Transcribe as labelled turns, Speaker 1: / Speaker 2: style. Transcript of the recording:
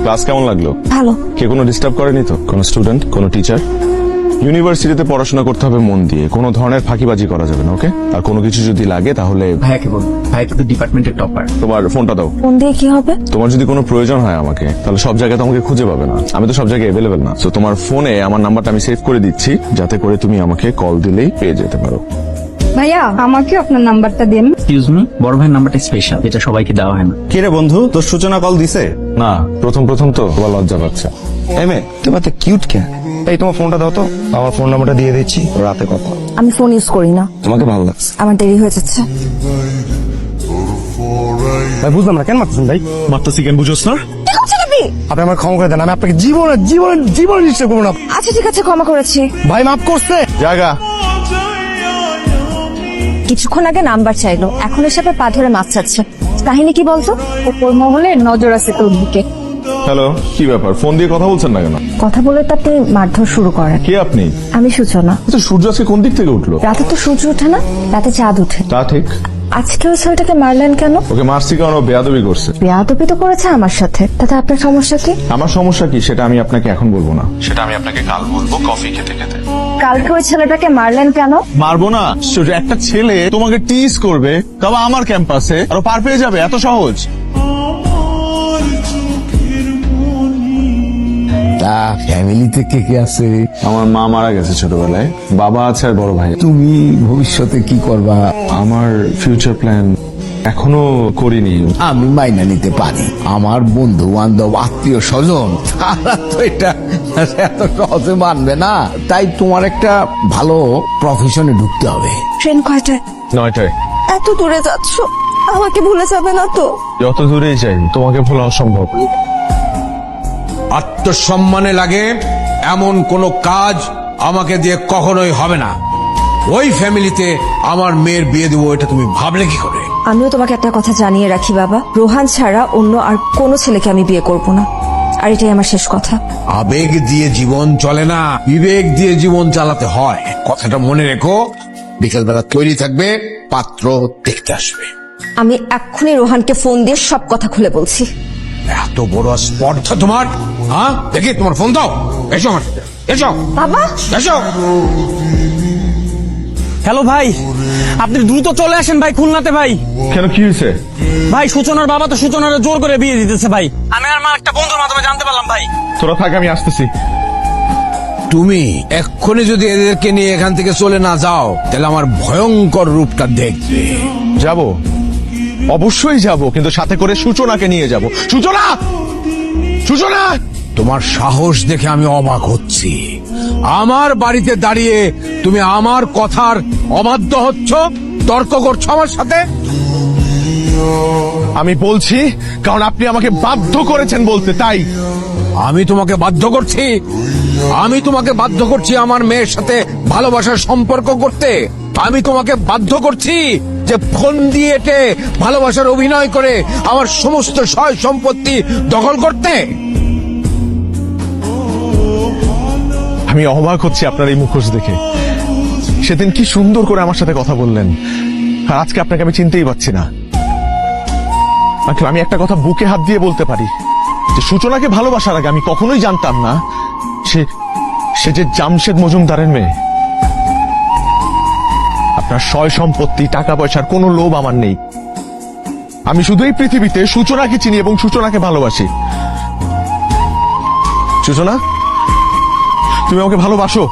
Speaker 1: Class কেমন লাগলো?
Speaker 2: ভালো।
Speaker 1: কে কোনো ডিস্টার্ব করেনি তো? কোনো স্টুডেন্ট, কোনো টিচার? ইউনিভার্সিটিতে পড়াশোনা করতে হবে মন দিয়ে, কোনো ধরনের ফাঁকিবাজি করা যাবে না, ওকে? আর কোনো কিছু যদি লাগে তাহলে
Speaker 3: ভাইয়াকে বল, ভাই কিন্তু ডিপার্টমেন্টের টপার।
Speaker 1: তোমার ফোনটা দাও।
Speaker 2: ফোন দিয়ে কি হবে?
Speaker 1: তোমার যদি কোনো প্রয়োজন হয় আমাকে, তাহলে সব জায়গায় তোমাকে খুঁজে পাবে না, আমি তো সব জায়গায় অ্যাভেলেবেল না। তো তোমার ফোনে আমার নাম্বারটা আমি সেভ করে দিচ্ছি, যাতে করে তুমি আমাকে কল দিলেই পেয়ে যেতে পারো।
Speaker 4: ভাইয়া আমাকে আপনার নাম্বারটা দিন।
Speaker 3: এক্সকিউজ মি, বড় ভাইয়ের নাম্বারটা স্পেশাল, যেটা সবাইকে দেওয়া হয় না।
Speaker 5: কে রে বন্ধু, তোর সূচনা কল দিছে?
Speaker 1: না, প্রথম তো তোমার লজ্জা পাচ্ছে।
Speaker 5: এমএ তোমার তো কিউট কে। এই তোমার ফোনটা দাও তো, আমার ফোন নাম্বারটা দিয়ে দিচ্ছি, রাতে কথা।
Speaker 2: আমি ফোন ইউজ করি না।
Speaker 5: তোমাকে ভালো লাগছে?
Speaker 2: আমার দেরি হয়ে যাচ্ছে।
Speaker 5: ভাই বুঝলাম না, কেন মারতেছেন ভাই?
Speaker 1: মারতেছি কেন বুঝোস না?
Speaker 5: আপনি আমার ক্ষমা করে দেন, আমি আপনাকে জীবনে নিশ্চয় করবো না।
Speaker 2: আচ্ছা ঠিক আছে, ক্ষমা করেছি।
Speaker 5: ভাই মাফ করছে।
Speaker 1: জায়গা
Speaker 2: কিছুক্ষণ আগে নাম্বার চাইলো, এখন এসে আবার পা ধরে মাছ চাচ্ছে। কাহিনী কি বলতো?
Speaker 4: ওপর মহলে নজর আছে তোর দিকে।
Speaker 1: হ্যালো, কি ব্যাপার? ফোন দিয়ে কথা বলছেন না কেন?
Speaker 2: কথা বলে তো আপনি মারধর শুরু করেন।
Speaker 1: কে আপনি?
Speaker 2: আমি সূচনা।
Speaker 1: তো সূর্য আজকে কোন দিক থেকে উঠলো?
Speaker 2: রাতে তো সূর্য ওঠে না, রাতে চাঁদ ওঠে।
Speaker 1: তা ঠিক।
Speaker 2: আজকে ওই ছেলেটাকে মারলেন কেন?
Speaker 1: ওকে মারছি কারণ ও বেয়াদবি করছে।
Speaker 2: বেয়াদবি তো করেছে আমার সাথে, তাতে আপনার সমস্যা কি?
Speaker 1: আমার সমস্যা কি সেটা আমি আপনাকে এখন বলবো না, সেটা আমি আপনাকে কাল বলবো কফি খেতে খেতে।
Speaker 2: কালকে ওই ছেলেটাকে মারলেন কেন?
Speaker 1: মারবো না? একটা ছেলে তোমাকে টিজ করবে, তবে আমার ক্যাম্পাসে, আর ও পার পেয়ে যাবে, এত সহজ?
Speaker 6: তা ফ্যামিলিতে কে কে আছে?
Speaker 1: আমার মা মারা গেছে ছোটবেলায়, বাবা আছে আর বড় ভাই।
Speaker 6: তুমি ভবিষ্যতে কি করবা?
Speaker 1: আমার ফিউচার প্ল্যান এখনো করিনি।
Speaker 6: আমি মাইনা নিতে পারি, আমার বন্ধু বান্ধব আত্মীয় স্বজন তারা তো এটা এত সহজে মানবে না। তাই তোমার একটা ভালো প্রফেশনে ঢুকতে হবে।
Speaker 2: ট্রেন কয়টায়?
Speaker 1: 9টায়।
Speaker 2: এত দূরে যাচ্ছ, আমাকে ভুলে যাবে না তো?
Speaker 1: যত দূরেই যাই তোমাকে ভোলা অসম্ভব।
Speaker 7: আত্মসম্মানে লাগে এমন কোনো কাজ আমাকে দিয়ে কখনোই হবে না। ওই ফ্যামিলিতে আমার মেয়ের বিয়ে দেবো, এটা তুমি ভাবলে কি করে?
Speaker 2: আমিও তোমাকে একটা কথা জানিয়ে রাখি বাবা, রোহান ছাড়া অন্য আর কোনো ছেলেকে আমি বিয়ে করব না, আর এটাই আমার শেষ কথা।
Speaker 7: আবেগ দিয়ে জীবন চলে না, বিবেক দিয়ে জীবন চালাতে হয়, কথাটা মনে রেখো। বিকেলবেলা তৈরি থাকবে, পাত্র দেখতে আসবে।
Speaker 2: আমি এক্ষুনি রোহানকে ফোন দিয়ে সব কথা খুলে বলছি।
Speaker 7: এত বড় স্পর্ধা তোমার? হ্যাঁ, দেখি তোমার ফোন দাও। এসো আমার সাথে, এসো
Speaker 2: বাবা।
Speaker 7: এসো।
Speaker 3: হ্যালো ভাই, আপনি দ্রুত চলে আসেন ভাই, খুলনাতে ভাই।
Speaker 1: কেন, কি হয়েছে?
Speaker 3: ভাই সূচনার বাবা তো সূচনার জোর করে বিয়ে দিতেছে ভাই। আমি আর মা একটা বন্ধুর মাধ্যমে জানতে পারলাম ভাই।
Speaker 1: তোরা থাক, আমি আসতেছি।
Speaker 7: তুমি এক্ষুনি যদি এদেরকে নিয়ে এখান থেকে চলে না যাও, তাহলে আমার ভয়ঙ্কর রূপটা দেখবে।
Speaker 1: যাব, অবশ্যই যাব, কিন্তু সাথে করে সূচনাকে নিয়ে যাব। সূচনা, সূচনা!
Speaker 7: তোমার সাহস দেখে আমি অবাক হচ্ছি। আমার বাড়িতে দাঁড়িয়ে তুমি আমার কথার অবাধ্য হচ্ছ, তর্ক করছো আমার সাথে।
Speaker 1: আমি বলছি কারণ আপনি আমাকে বাধ্য করেছেন বলতে, তাই।
Speaker 7: আমি তোমাকে বাধ্য করছি? আমি তোমাকে বাধ্য করছি আমার মেয়ের সাথে ভালোবাসার সম্পর্ক করতে? আমি তোমাকে বাধ্য করছি যে ফোন দিয়ে এটে ভালোবাসার অভিনয় করে আমার সমস্ত সয় সম্পত্তি দখল করতে?
Speaker 1: আমি অবাক হচ্ছি আপনার এই মুখোশ দেখে। সেদিন কি সুন্দর করে আমার সাথে কথা বললেন, আর আজকে আপনাকে আমি চিনতেই পারছি না। আমি একটা কথা বুকে হাত দিয়ে বলতে পারি, যে সূচনাকে ভালোবাসার আগে আমি কখনোই জানতাম না সে যে জামশেদ মজুমদারের মেয়ে। আপনার সয় সম্পত্তি, টাকা পয়সার কোনো লোভ আমার নেই। আমি শুধু এই পৃথিবীতে সূচনাকে চিনি এবং সূচনাকে ভালোবাসি। সূচনা, তুমি আমাকে ভালোবাসো?